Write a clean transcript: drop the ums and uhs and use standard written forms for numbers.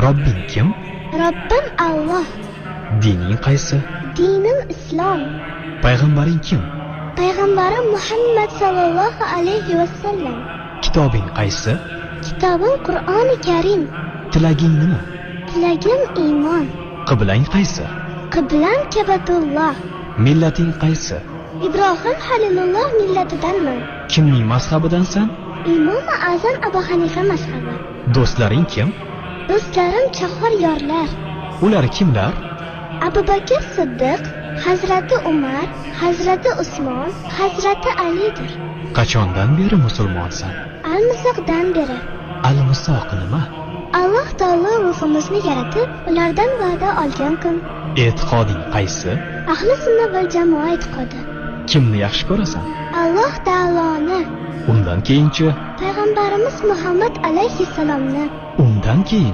Robbing kim? Robbim Alloh. Dining qaysi? Dinim Islom. Payg'ambaring kim? Payg'ambarim Muhammad sallallohu alayhi va sallam. Kitobing qaysi? Kitobim Qur'oni Karim. Tilaging nima? Tilagim iymon. Qiblang qaysi? Qiblam Kabatulloh. Millating qaysi? Ibrohim Halilulloh millatidanman. Kimning mazhabidansan? Imom Azam Abu Hanifa mazhabi. Do'stlaring kim? Do'stlarim chaqir yorlar. Ular kimlar? Abu Bakr Siddiq, Hazrati Umar, Hazrati Usmon, Hazrati Alidir. Qachondan beri musulmonsan? Al-Musoqdan beri. Al-Musoq nima? Alloh taolo ruhimizni yaratib, ulardan va'da olgan kun. E'tiqoding qaysi? Ahli sunna va jamoa e'tiqodi. Kimni yaxshi ko'rasan? Alloh taoloni. Undan keyinchi? Payg'ambarimiz Muhammad alayhissalomni. Undan keyin